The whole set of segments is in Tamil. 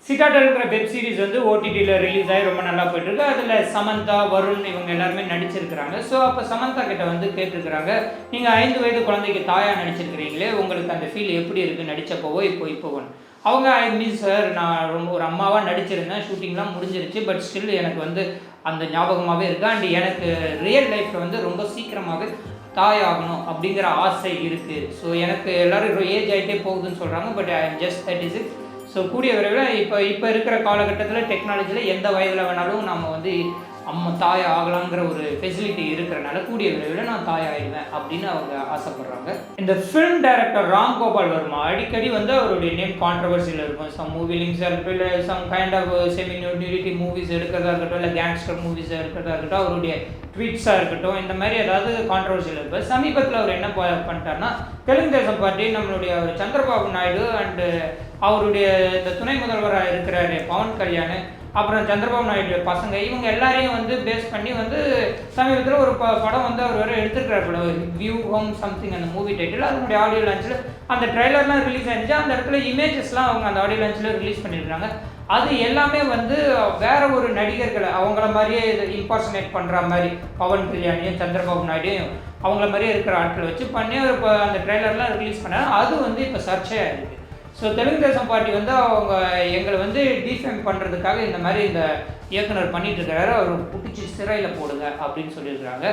சிட்டாடல்ங்கிற வெப் சீரிஸ் வந்து ஓடிடியில் ரிலீஸ் ஆகி ரொம்ப நல்லா போயிட்டுருக்கு. அதில் சமந்தா, வருண் இவங்க எல்லாருமே நடிச்சிருக்கிறாங்க. ஸோ அப்போ சமந்தா கிட்ட வந்து கேட்டிருக்கிறாங்க, நீங்கள் 5 வயது குழந்தைக்கு தாயாக நடிச்சிருக்கிறீங்களே, உங்களுக்கு அந்த ஃபீல் எப்படி இருக்குது நடித்தப்போவோ இப்போவோன்னு. அவங்க ஐ மீன் சார், நான் ரொம்ப ஒரு அம்மாவாக நடிச்சிருந்தேன், ஷூட்டிங்லாம் முடிஞ்சிருச்சு, பட் ஸ்டில் எனக்கு வந்து அந்த ஞாபகமாகவே இருக்குது. அண்ட் எனக்கு ரியல் லைஃப்பில் வந்து ரொம்ப சீக்கிரமாகவே தாயாகணும் அப்படிங்கிற ஆசை இருக்குது. ஸோ எனக்கு எல்லோரும் ஏஜ் ஆகிட்டே போகுதுன்னு சொல்கிறாங்க, but I am just 36. So கூடிய விரைவில் இப்போ இருக்கிற காலகட்டத்தில் டெக்னாலஜியில் எந்த வயதில் வேணாலும் நம்ம வந்து தாய் ஆகலாங்கிற ஒரு ஃபெசிலிட்டி இருக்கிறனால கூடிய விரைவில் நான் தாயாகிடுவேன் அப்படின்னு அவங்க ஆசைப்படுறாங்க. இந்த ஃபிலிம் டைரக்டர் ராம் கோபால் வர்மா அடிக்கடி வந்து அவருடைய நேம் கான்ட்ரவர்சியில் இருக்கும். சம் மூவி லிங்க்ஸாக இருக்கட்டும், இல்லை some kind of semi nudity movies எடுக்கிறதா இருக்கட்டும், இல்லை கேங்ஸ்டர் மூவிஸ் எடுக்கிறதா இருக்கட்டும், அவருடைய ட்வீட்ஸாக இருக்கட்டும், இந்த மாதிரி ஏதாவது கான்ட்ரவர்சியில் இருப்பார். சமீபத்தில் அவர் என்ன பண்ணிட்டார்னா, தெலுங்கு தேசம் பார்ட்டி நம்மளுடைய சந்திரபாபு நாயுடு அண்டு அவருடைய இந்த துணை முதல்வராக இருக்கிறாரு பவன் கல்யாண், அப்புறம் சந்திரபாபு நாயுடு பசங்க, இவங்க எல்லாரையும் வந்து பேஸ் பண்ணி வந்து சமீபத்தில் ஒரு படம் வந்து அவர் வேறு எடுத்துருக்கிறார். படம் வியூ ஹோம் சம்திங் அந்த மூவி டைட்டில். அதனுடைய ஆடியோ லான்ச்சில் அந்த ட்ரெய்லர்லாம் ரிலீஸ் ஆகிடுச்சு. அந்த இடத்துல இமேஜஸ்லாம் அவங்க அந்த ஆடியோ லான்ச்சில் ரிலீஸ் பண்ணியிருக்காங்க. அது எல்லாமே வந்து வேற ஒரு நடிகர்களை அவங்கள மாதிரியே இம்பர்சனேட் பண்ணுற மாதிரி பவன் கல்யாணையும் சந்திரபாபு நாயுடையும் அவங்கள மாதிரியே இருக்கிற ஆட்களை வச்சு பண்ணி அவர் இப்போ அந்த ட்ரெய்லர்லாம் ரிலீஸ் பண்ணாங்க. அது வந்து இப்போ சர்ச்சையாக இருக்குது. ஸோ தெலுங்கு தேசம் பார்ட்டி வந்து அவங்க எங்களை வந்து டிஃபேம் பண்ணுறதுக்காக இந்த மாதிரி இந்த இயக்குனர் பண்ணிகிட்ருக்கிறாரு, அவர் பிடிச்சி சிறையில் போடுங்க அப்படின்னு சொல்லியிருக்கிறாங்க.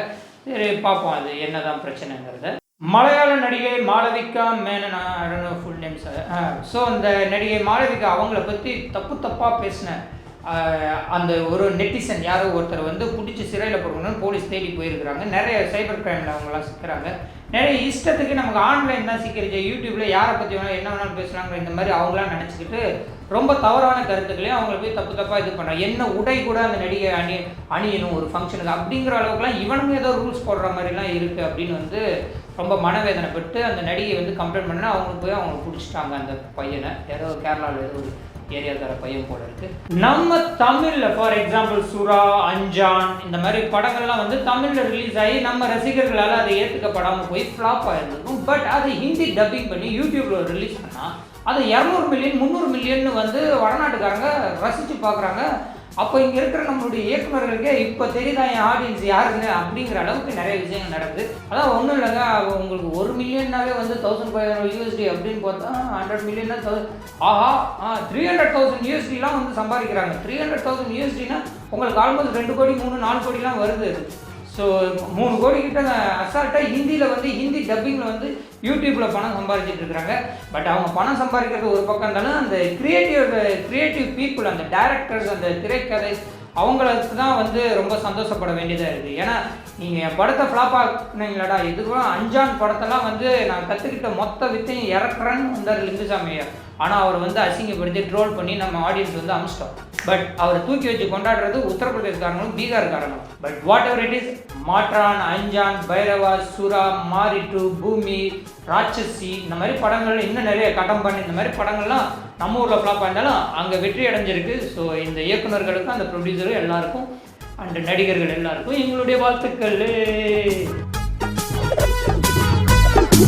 சரி பார்ப்போம் அது என்ன தான் பிரச்சனைங்கிறத. மலையாள நடிகை Malavika Menon, full name sir. So அந்த நடிகை மாளவிகா அவங்கள பற்றி தப்பாக பேசின அந்த ஒரு நெட்டிசன் யாரோ ஒருத்தர் வந்து பிடிச்சி சிறையில் போடணும்னு போலீஸ் தேடி போயிருக்கிறாங்க. நிறைய சைபர் கிரைமில் அவங்களாம் சிக்கிறாங்க. நிறைய இஷ்டத்துக்கு நமக்கு ஆன்லைன் தான் சிக்கிறது, யூடியூப்பில் யாரை பற்றி வேணால் என்ன வேணாலும் பேசுகிறாங்க இந்த மாதிரி அவங்களாம் நினச்சிக்கிட்டு ரொம்ப தவறான கருத்துக்களையும் அவங்கள போய் தப்பாக இது பண்ணுறாங்க. என்ன உடை கூட அந்த நடிகை அணியணும் ஒரு ஃபங்க்ஷனுக்கு அப்படிங்கிற அளவுக்குலாம் இவனுங்க ஏதோ ரூல்ஸ் போடுற மாதிரிலாம் இருக்குது அப்படின்னு வந்து ரொம்ப மனவேதனைப்பட்டு அந்த நடிகை வந்து கம்ப்ளைண்ட் பண்ணால் அவங்களுக்கு போய் அவங்க பிடிச்சிட்டாங்க. அந்த பையனை ஏதோ கேரளாவில் ஏதோ ஒரு ஏரியாக்கார பையன் போல இருக்கு. நம்ம தமிழில் ஃபார் எக்ஸாம்பிள் சுறா, அஞ்சான் இந்த மாதிரி படங்கள்லாம் வந்து தமிழில் ரிலீஸ் ஆகி நம்ம ரசிகர்களால் அதை ஏற்றுக்கப்படாமல் போய் ஃப்ளாப் ஆகிருந்திருக்கும். பட் அதை ஹிந்தி டப்பிங் பண்ணி யூடியூப்பில் ரிலீஸ் பண்ணால் அது 200 மில்லியன் 300 மில்லியன் வந்து வடநாட்டுக்காரங்க ரசித்து பார்க்குறாங்க. அப்போ இங்கே இருக்கிற நம்மளுடைய இயக்குநர்களுக்கே இப்போ தெரியுதா என் ஆடியன்ஸ் யாருங்க அப்படிங்கிற அளவுக்கு நிறைய விஷயங்கள் நடக்குது. அதான் ஒன்றும் இல்லைங்க, உங்களுக்கு 1 மில்லியன்னாவே வந்து $1,500 அப்படின்னு பார்த்தா 100 மில்லியன்னா ஆஹா 300,000 USDலாம் வந்து சம்பாதிக்கிறாங்க. 300,000 USDனா உங்களுக்கு ஆல்மோஸ்ட் 2 கோடி 3-4 கோடிலாம் வருது. ஸோ 3 கோடி கிட்ட அசால்ட்டாக ஹிந்தியில் வந்து ஹிந்தி டப்பிங்கில் வந்து யூடியூப்பில் பணம் சம்பாதிச்சிட்டு இருக்கிறாங்க. பட் அவங்க பணம் சம்பாதிக்கிறது ஒரு பக்கம் இருந்தாலும் அந்த கிரியேட்டிவ் பீப்புள், அந்த டைரக்டர்ஸ், அந்த திரைக்கதை அவங்களுக்கு தான் வந்து ரொம்ப சந்தோஷப்பட வேண்டியதாக இருக்குது. ஏன்னா நீங்கள் என் படத்தை ஃப்ளாப் ஆக்குனீங்களாடா, இதுக்கும் அஞ்சான் படத்தெல்லாம் வந்து நான் கற்றுக்கிட்ட மொத்த வித்தையும் இறக்குறேன்னு வந்தார் லிங்குசாமியார். ஆனால் அவர் வந்து அசிங்கப்படுத்தி ட்ரோல் பண்ணி நம்ம ஆடியன்ஸ் வந்து அமிச்சிட்டோம். பட் அவரை தூக்கி வச்சு கொண்டாடுறது உத்தரப்பிரதேசக்காரங்களும் பீகார்காரங்களும். But whatever it is, Maattraan, Anjaan, Bairavaa, சுரா, மாரிட்டு, பூமி, ராட்சசி இந்த மாதிரி படங்கள் இன்னும் நிறைய கடம்பன் இந்த மாதிரி படங்கள்லாம் நம்ம ஊரில் ஃப்ளாப் ஆயிருந்தாலும் அங்கே வெற்றி அடைஞ்சிருக்கு. ஸோ இந்த இயக்குநர்களுக்கும் அந்த ப்ரொடியூசரும் எல்லாருக்கும் அண்ட் நடிகர்கள் எல்லாருக்கும் எங்களுடைய வாழ்த்துக்கள்.